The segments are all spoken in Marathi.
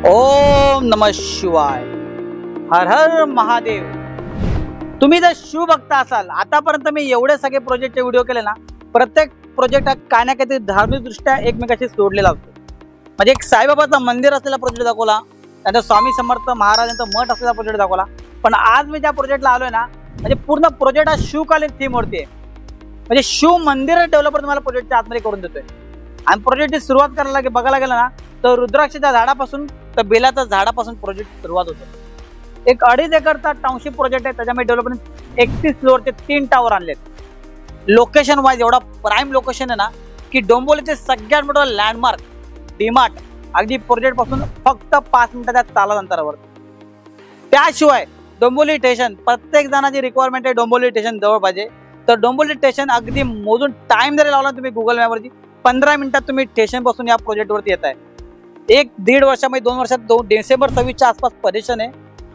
ओम नमः शिवाय. हर हर महादेव. तुम्ही जर शिव भक्त असाल, आतापर्यंत मी एवढे सगळे प्रोजेक्टचे व्हिडिओ केले ना, प्रत्येक प्रोजेक्ट हा काय ना काहीतरी धार्मिकदृष्ट्या एकमेकाशी जोडलेला असतो. म्हणजे एक साईबाबाचं मंदिर असलेला प्रोजेक्ट दाखवला, त्यानंतर स्वामी समर्थ महाराजांचा मठ असलेला प्रोजेक्ट दाखवला. पण आज मी ज्या प्रोजेक्टला आलोय ना, म्हणजे पूर्ण प्रोजेक्ट हा शिवकालीन थीमवरती आहे. म्हणजे शिव मंदिर डेव्हलपर तुम्हाला प्रोजेक्टच्या आतमध्ये करून देतोय. आणि प्रोजेक्टची सुरुवात करायला बघायला गेलं ना, तर रुद्राक्षाच्या झाडापासून तर बेलाच्या झाडापासून प्रोजेक्ट सुरुवात होते. एक 2.5 एकरचा टाउनशिप प्रोजेक्ट आहे. त्याच्यामध्ये डेव्हलपमेंट 31 फ्लोअरचे 3 टावर आणलेत. लोकेशन वाईज एवढा प्राईम लोकेशन आहे ना, की डोंबिवलीचे सगळ्यात मोठं लँडमार्क डीमार्ट अगदी प्रोजेक्ट पासून फक्त 5 मिनिटाच्या चालत अंतरावर. त्याशिवाय डोंबिवली स्टेशन, प्रत्येक जणाची रिक्वायरमेंट आहे डोंबिवली स्टेशन जवळ पाहिजे. तर डोंबिवली स्टेशन अगदी मोजून टाइम जरी लावला तुम्ही गुगल मॅपवरती, 15 मिनिटात तुम्ही स्टेशन पासून या प्रोजेक्टवरती येत आहे. 1-1.5 वर्षामध्ये 2 वर्षात डिसेंबर 26च्या आसपास पोझिशन आहे.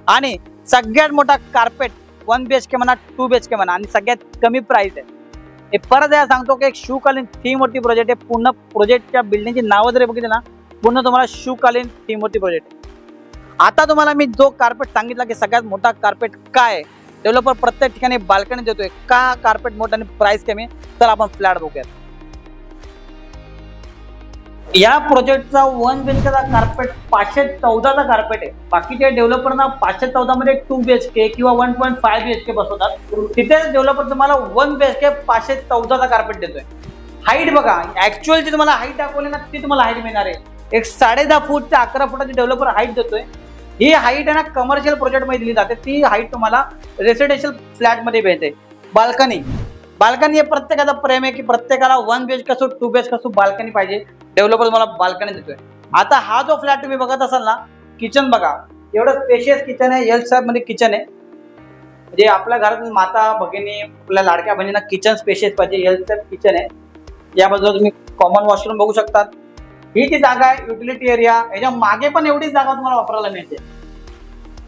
आणि सगळ्यात मोठा कार्पेट 1 BHK म्हणा 2 BHK म्हणा, आणि सगळ्यात कमी प्राइस आहे. हे परत या सांगतो की एक शिवकालीन थीमवरती प्रोजेक्ट आहे. पूर्ण प्रोजेक्टच्या बिल्डिंगची नावं जरी बघितली ना, पूर्ण तुम्हाला शिवकालीन थीमवरती प्रोजेक्ट आहे. आता तुम्हाला मी जो कार्पेट सांगितला की सगळ्यात मोठा कार्पेट काय, डेव्हलपर प्रत्येक ठिकाणी बाल्कनी देतोय का, कार्पेट मोठा आणि प्राइस कमी, तर आपण फ्लॅट बघूयात. या प्रोजेक्टचा 1 BHKचा कार्पेट 514चा कार्पेट आहे. बाकीच्या डेव्हलपरना 514 मध्ये 2 BHK किंवा 1.5 BHK बसवतात. तिथे डेव्हलपर तुम्हाला 1 BHK 514चा कार्पेट देतोय. हाईट बघा, ऍक्च्युअल जी तुम्हाला हाईट दाखवली ना, ती तुम्हाला हाईट मिळणार आहे. एक 10.5 फूट ते 11 फुटाची डेव्हलपर हाईट देतोय. ही हाईट आहे ना, कमर्शियल प्रोजेक्ट मध्ये दिली जाते. ती हाईट तुम्हाला रेसिडेन्शियल फ्लॅट मध्ये मिळते. बाल्कनी हे प्रत्येकाचा प्रेम आहे की प्रत्येकाला 1 BHK असो 2 BHK असो बाल्कनी पाहिजे. डेव्हलपर तुम्हाला बाल्कनी देतोय. आता हा जो फ्लॅट तुम्ही बघत असाल ना, किचन बघा, एवढं स्पेशियस किचन आहे. एल शेप मध्ये किचन आहे. म्हणजे आपल्या घरातील माता भगिनी, आपल्या लाडक्या बहिणींना किचन स्पेशियस पाहिजे. एल शेप किचन आहे. या बाजूला तुम्ही कॉमन वॉशरूम बघू शकता. ही ती जागा आहे युटिलिटी एरिया. याच्या मागे पण एवढीच जागा तुम्हाला वापरायला मिळते.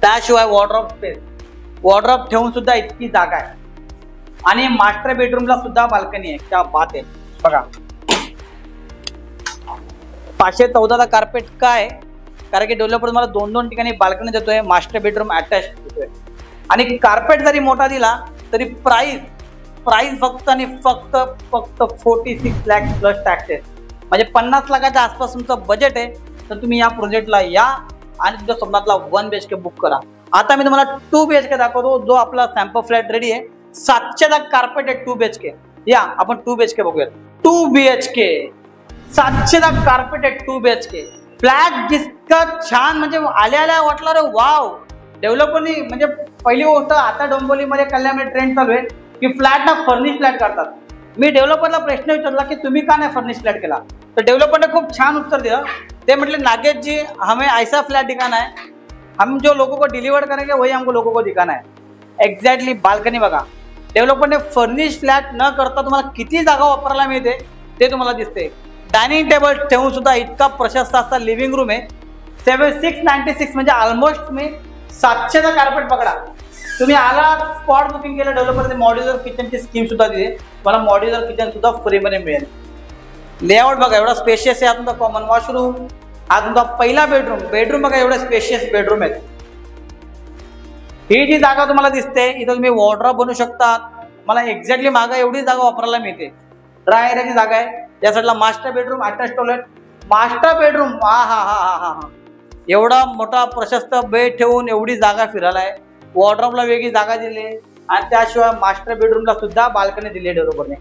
त्याशिवाय वॉर्डरोब स्पेस, वॉर्डरोब ठेवून सुद्धा इतकी जागा आहे. आणि मास्टर बेडरूमला सुद्धा बाल्कनी आहे. त्या बात आहे बघा. 514चा कार्पेट काय, कारण की डेव्हलपर मला 2-2 ठिकाणी बाल्कनी देतोय. मास्टर बेडरूम अटॅच देतोय. आणि कार्पेट जरी मोठा दिला तरी प्राइस फक्त आणि फक्त 46 लाख प्लस टॅक्सेस. म्हणजे 50 लाखाच्या आसपास तुमचं बजेट आहे. तर तुम्ही या प्रोजेक्टला या आणि तुमच्या स्वप्नातला 1 BHK बुक करा. आता मी तुम्हाला 2 BHK दाखवतो, जो आपला सॅम्पल फ्लॅट रेडी आहे. 700चा कार्पेट आहे 2 BHK. या आपण 2 BHK बघूयात. 2 BHK 700चा कार्पेट आहे 2 BHK फ्लॅट. जितकं छान म्हणजे आल्या वाटलं रे वाव. डेव्हलपरनी म्हणजे पहिली गोष्ट, आता डोंबिवलीमध्ये कल्याणमध्ये ट्रेंड चालू आहे की फ्लॅट ना फर्निश फ्लॅट करतात. मी डेव्हलपरला प्रश्न विचारला की तुम्ही का नाही फर्निश फ्लॅट केला, तर डेव्हलपरने खूप छान उत्तर दिलं. ते म्हटले नागेश जी, हमें ऐसा फ्लॅट दिखाना है, हम जो लोगों को डिलीवर करेंगे वही हमको लोगों को दिखाना है. एक्झॅक्टली. बाल्कनी बघा, डेव्हलपरने फर्निश फ्लॅट न करता तुम्हाला किती जागा वापरायला मिळते ते तुम्हाला दिसते. डायनिंग टेबल ठेवून सुद्धा इतका प्रशस्त असा लिव्हिंग रूम आहे. 696 म्हणजे ऑलमोस्ट तुम्ही 700चा कार्पेट पकडा. तुम्ही आला, स्पॉट बुकिंग केलं, डेव्हलपरने मॉड्युलर किचनची स्कीम सुद्धा दिली. मला मॉड्युलर किचन सुद्धा फ्रीमध्ये मिळेल. लेआउट बघा, एवढा स्पेशियस आहे. हा तुमचा कॉमन वॉशरूम, हा तुमचा पहिला बेडरूम बघा, एवढा स्पेशियस बेडरूम आहे. ही जी जागा तुम्हाला दिसते, इथं तुम्ही वॉर्डरोब बनवू शकता. मला एक्झॅक्टली मागं एवढी जागा वापरायला मिळते. ड्राय एरियाची जागा आहे. या साईडला master bedroom, attach toilet. Master bedroom हा एवढा मोठा प्रशस्त बेड ठेवून एवढी जागा फिरायला आहे. वॉर्डरोबला वेगळी जागा दिली आणि त्याशिवाय मास्टर बेडरूमला सुद्धा बाल्कनी दिली आहे डेव्हलपरने.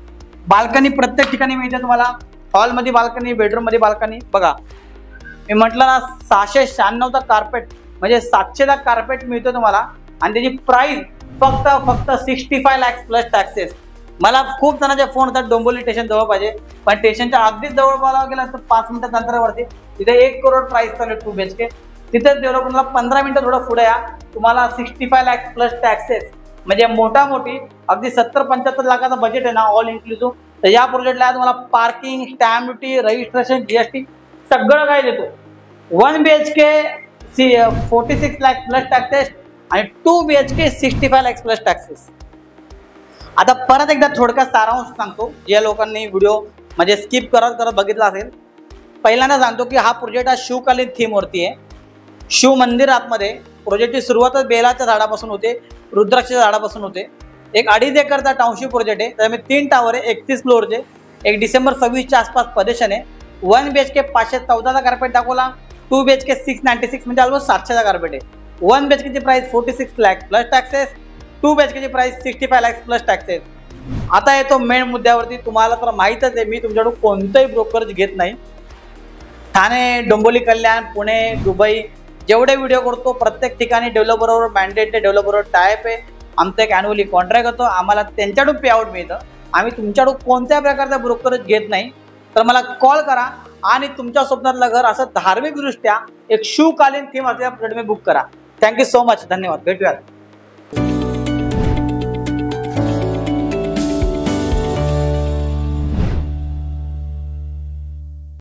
बाल्कनी प्रत्येक ठिकाणी मिळते तुम्हाला. हॉलमध्ये बाल्कनी, बेडरूम मध्ये बाल्कनी. बघा मी म्हटलं ना, 696चा कार्पेट म्हणजे 700चा कार्पेट मिळतो तुम्हाला. आणि त्याची प्राइस फक्त 65 लाख प्लस टॅक्सेस. मला खूप जणांचे फोन होतात डोंबिवली स्टेशन जवळ पाहिजे, पण स्टेशनच्या अगदीच जवळ बोलावं गेलं तर 5 मिनिटात अंतरावरती तिथे 1 करोड प्राइस चालू 2 BHK. तिथेच डेव्हलपरला 15 मिनिटं थोडं पुढे या, तुम्हाला 65 लाख प्लस टॅक्सेस. म्हणजे मोठी अगदी 70-75 लाखाचा बजेट आहे ना, ऑल इन्क्लुसिव्ह. तर या प्रोजेक्टला तुम्हाला parking, stamp duty, registration, GST सगळं काय देतो. 1 BHK 46 लाख प्लस टॅक्सेस आणि 2 BHK 65 लाख प्लस टॅक्सेस. आता परत एकदा थोडक्यात सारांश सांगतो, ज्या लोकांनी व्हिडिओ म्हणजे स्किप करत बघितला असेल. पहिल्यांदा सांगतो की हा प्रोजेक्ट हा शिवकालीन थीमवरती आहे. शिव मंदिर आतमध्ये. प्रोजेक्टची सुरुवातच बेलाच्या झाडापासून होते, रुद्राक्षाच्या झाडापासून होते. एक 2.5 एकरचा टाउनशिप प्रोजेक्ट आहे. त्यामध्ये 3 टावर आहे, 31 फ्लोअरचे. एक डिसेंबर 26च्या आसपास पदेशन आहे. 1 BHK 514चा कार्पेट दाखवला. 2 BHK 696 म्हणजे ऑलमोस्ट 700चा कार्पेट आहे. 1 BHK ची price 46 lakh plus taxes. 2 BHK ची प्राइस 65 लाख प्लस टॅक्सेस. आता येतो मेन मुद्द्यावरती. तुम्हाला तर माहीतच आहे, मी तुमच्याकडून कोणतंही ब्रोकरेज घेत नाही. ठाणे, डोंबिवली, कल्याण, पुणे, दुबई जेवढे व्हिडिओ करतो प्रत्येक ठिकाणी डेव्हलपरवर मॅन्डेटेड डेव्हलपरवर टायप आहे. आमचं एक ॲन्युअली कॉन्ट्रॅक्ट होतो, आम्हाला त्यांच्याकडून पे आउट मिळतं. आम्ही तुमच्याकडून कोणत्या प्रकारचा ब्रोकरेज घेत नाही. तर मला कॉल करा आणि तुमच्या स्वप्नातलं घर असं धार्मिकदृष्ट्या एक शिवकालीन थीम असलेल्या प्रोजेक्ट बुक करा. Thank you so much. धन्यवाद. भेटूयात.